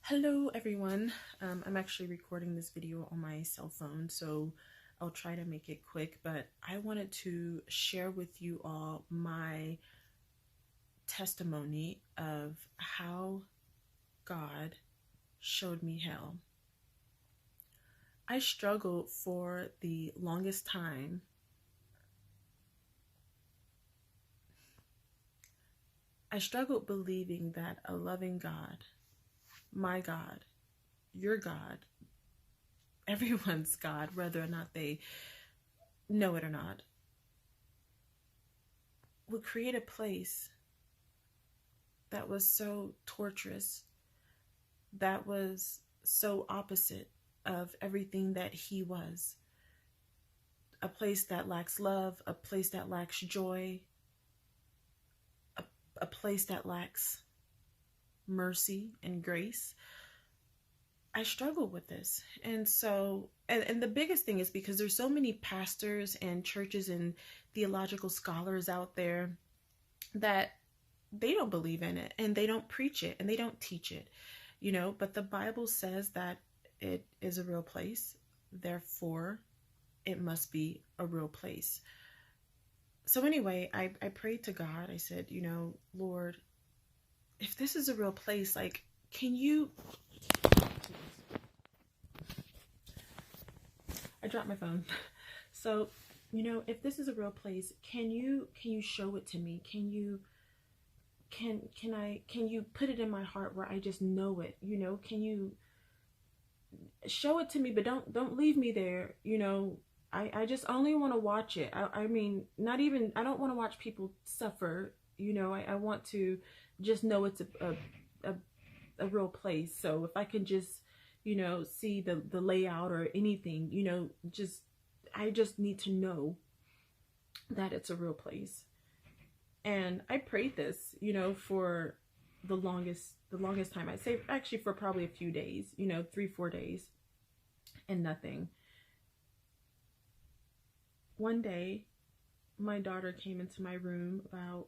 Hello everyone. I'm actually recording this video on my cell phone, so I'll try to make it quick, but I wanted to share with you all my testimony of how God showed me hell. I struggled for the longest time believing that a loving God, my God, your God, everyone's God, whether or not they know it or not, would create a place that was so torturous, that was so opposite of everything that he was. A place that lacks love, a place that lacks joy, a place that lacks mercy and grace. I struggle with this. And so, and the biggest thing is because there's so many pastors and churches and theological scholars out there that they don't believe in it, and they don't preach it, and they don't teach it, but the Bible says that it is a real place. Therefore, it must be a real place. So anyway, I prayed to God. I said, Lord, if this is a real place, like, can you... I dropped my phone. So, if this is a real place, can you show it to me? Can you put it in my heart where I just know it? Can you show it to me, but don't leave me there. I just only want to watch it. I mean, not even, I don't want to watch people suffer. I want to just know it's a real place. So if I can just, see the layout or anything, I just need to know that it's a real place. And I prayed this, for the longest time. I'd say actually for probably a few days, 3-4 days, and nothing. One day, my daughter came into my room about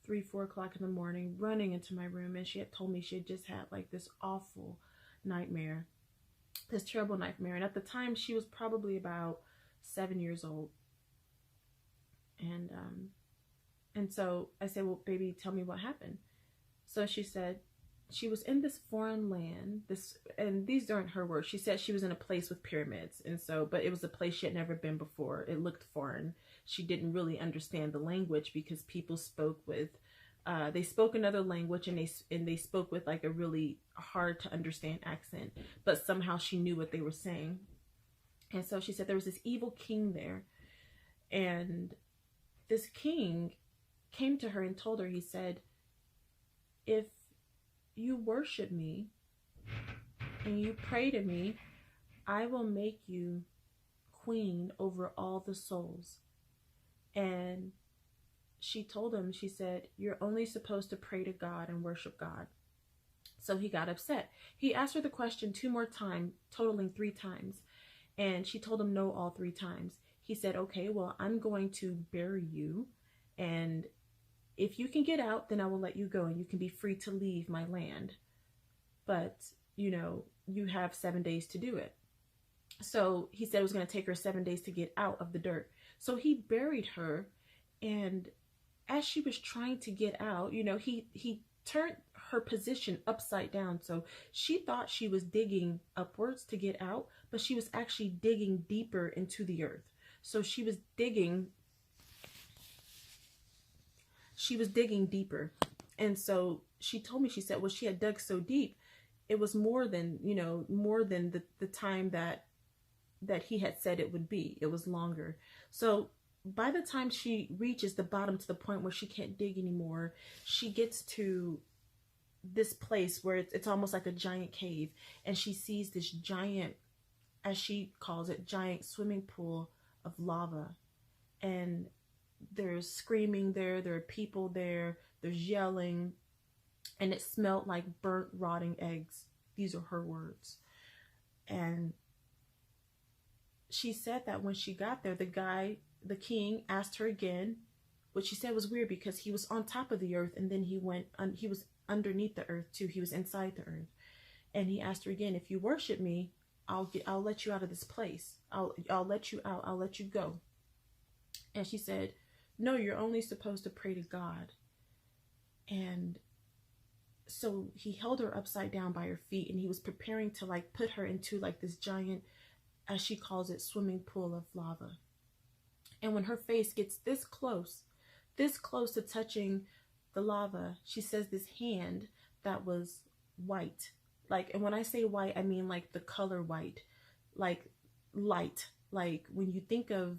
3-4 o'clock in the morning, running into my room, and she had told me she had just had like this awful nightmare, this terrible nightmare. And at the time, she was probably about 7 years old. And so I said, well, baby, tell me what happened. So she said she was in this foreign land, and these aren't her words. She said she was in a place with pyramids. And so, but it was a place she had never been before. It looked foreign. She didn't really understand the language because people spoke with, they spoke another language, and they spoke with like a really hard to understand accent, but somehow she knew what they were saying. And so she said there was this evil king there, and this king came to her and told her, he said, if you worship me and you pray to me, I will make you queen over all the souls. And she told him, she said, you're only supposed to pray to God and worship God. So he got upset. He asked her the question 2 more times, totaling 3 times. And she told him no all 3 times. He said, okay, well, I'm going to bury you, and if you can get out, then I will let you go, and you can be free to leave my land. But, you have 7 days to do it. So he said it was going to take her 7 days to get out of the dirt. So he buried her, and as she was trying to get out, he turned her position upside down. So she thought she was digging upwards to get out, but she was actually digging deeper into the earth. So she was digging deeper. And so she told me, she said, well, she had dug so deep, it was more than the time that he had said it would be. It was longer. So by the time she reaches the bottom, to the point where she can't dig anymore, she gets to this place where it's almost like a giant cave, and she sees this giant, as she calls it, giant swimming pool of lava. And there's screaming there, there are people there, there's yelling, and it smelled like burnt, rotting eggs. These are her words. And she said that when she got there, the king asked her again, which she said was weird because he was on top of the earth, and then he was underneath the earth too. He was inside the earth. And he asked her again, if you worship me, I'll let you out of this place. I'll let you out. I'll let you go. And she said, no, you're only supposed to pray to God. And so he held her upside down by her feet, and he was preparing to like put her into like this giant, as she calls it, swimming pool of lava. And when her face gets this close to touching the lava, she says this hand that was white. Like, and when I say white, I mean like the color white, like light. Like when you think of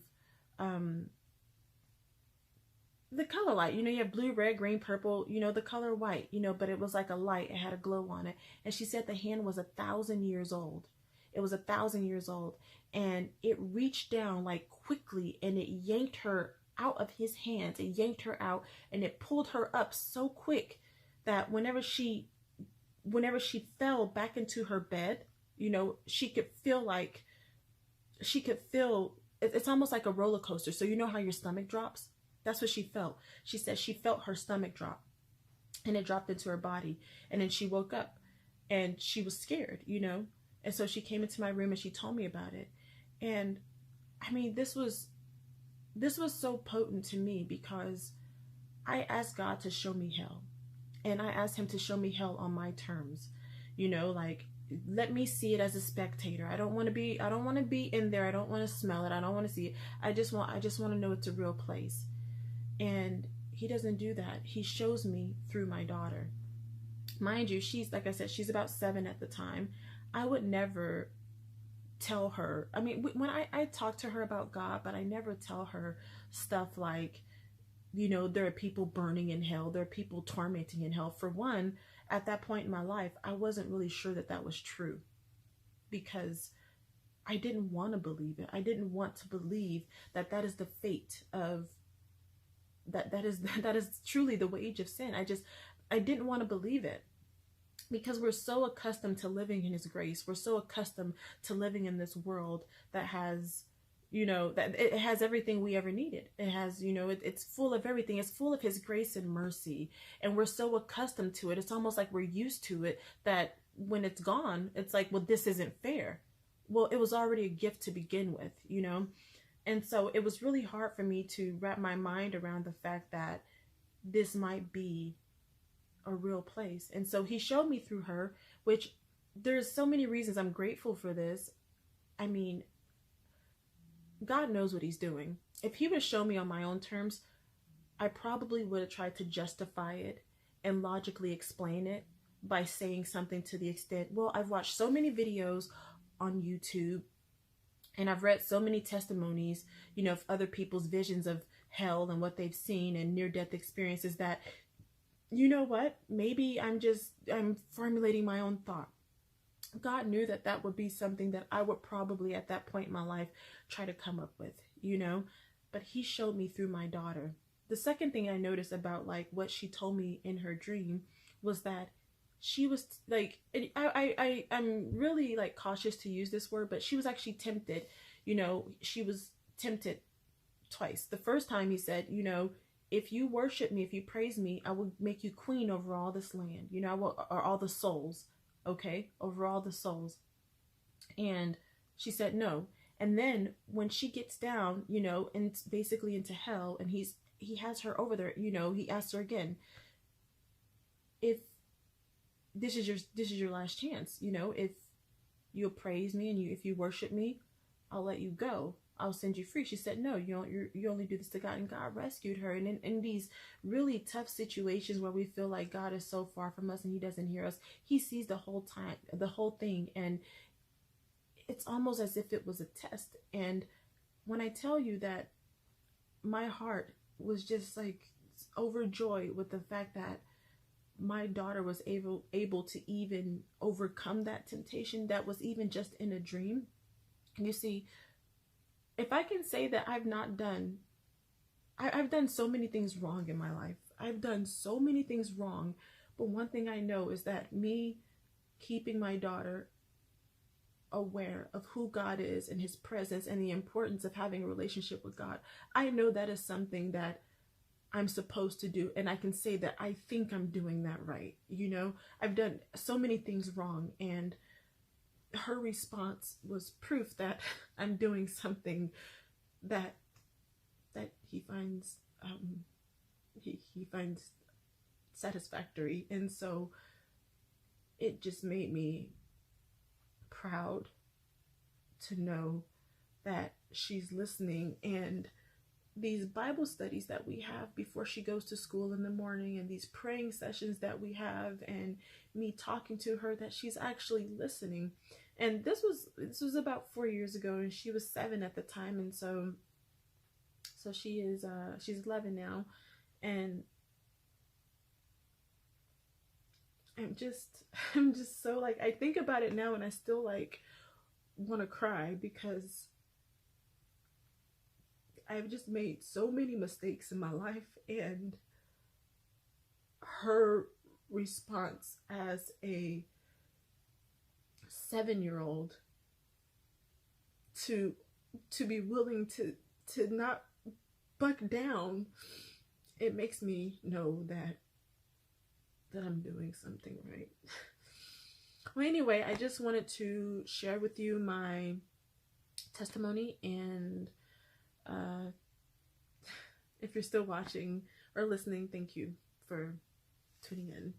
the color light, you know, you have blue, red, green, purple, you know, the color white, you know, but it was like a light. It had a glow on it. And she said the hand was 1,000 years old. It was 1,000 years old. And it reached down like quickly, and it yanked her out of his hands. It yanked her out, and it pulled her up so quick that whenever she fell back into her bed, you know, she could feel it's almost like a roller coaster. So you know how your stomach drops? That's what she felt. She said she felt her stomach drop, and it dropped into her body. And then she woke up, and she was scared, you know? And so she came into my room, and she told me about it. And I mean, this was so potent to me, because I asked God to show me hell. And I asked him to show me hell on my terms. You know, like, let me see it as a spectator. I don't want to be in there. I don't want to smell it. I don't want to see it. I just want to know it's a real place. And he doesn't do that. He shows me through my daughter. Mind you, she's, like I said, she's about 7 at the time. I would never tell her. I mean, when I talk to her about God, but I never tell her stuff like, you know, there are people burning in hell. There are people tormenting in hell. For one, at that point in my life, I wasn't really sure that that was true, because I didn't want to believe it. I didn't want to believe that that is the fate of that is truly the wage of sin. I didn't want to believe it, because we're so accustomed to living in his grace. We're so accustomed to living in this world that has, you know, that it has everything we ever needed. It has, you know, it's full of everything. It's full of his grace and mercy. And we're so accustomed to it. It's almost like we're used to it, that when it's gone, it's like, well, this isn't fair. Well, it was already a gift to begin with, you know? And so it was really hard for me to wrap my mind around the fact that this might be a real place. And so he showed me through her, which there's so many reasons I'm grateful for this. I mean, God knows what he's doing. If he would show me on my own terms, I probably would have tried to justify it and logically explain it by saying something to the extent, well, I've watched so many videos on YouTube, and I've read so many testimonies, you know, of other people's visions of hell and what they've seen and near-death experiences, that, you know what, maybe I'm formulating my own thought. God knew that that would be something that I would probably at that point in my life try to come up with, you know, but he showed me through my daughter. The second thing I noticed about like what she told me in her dream was that she was like, I'm really like cautious to use this word, but she was actually tempted. You know, she was tempted twice. The first time he said, you know, if you worship me, if you praise me, I will make you queen over all this land, you know, or all the souls, okay, over all the souls. And she said no. And then when she gets down, you know, and basically into hell, and he has her over there, you know, he asks her again, if this is your last chance, you know, if you'll praise me and if you worship me, I'll let you go. I'll send you free. She said, no, you only do this to God. And God rescued her. And in these really tough situations where we feel like God is so far from us and he doesn't hear us, he sees the whole time, the whole thing. And it's almost as if it was a test. And when I tell you that my heart was just like overjoyed with the fact that my daughter was able to even overcome that temptation that was even just in a dream. You see, if I can say that I've done so many things wrong in my life. I've done so many things wrong. But one thing I know is that me keeping my daughter aware of who God is and his presence and the importance of having a relationship with God, I know that is something that I'm supposed to do, and I can say that I think I'm doing that right. You know, I've done so many things wrong, and her response was proof that I'm doing something that he finds he finds satisfactory. And so it just made me proud to know that she's listening. And these Bible studies that we have before she goes to school in the morning, and these praying sessions that we have, and me talking to her, that she's actually listening. And this was about 4 years ago, and she was 7 at the time. And so she is she's 11 now. And I'm just so, like, I think about it now and I still like want to cry, because I've just made so many mistakes in my life, and her response as a 7-year-old to be willing to not buck down, it makes me know that I'm doing something right. Well, anyway, I just wanted to share with you my testimony, and if you're still watching or listening, thank you for tuning in.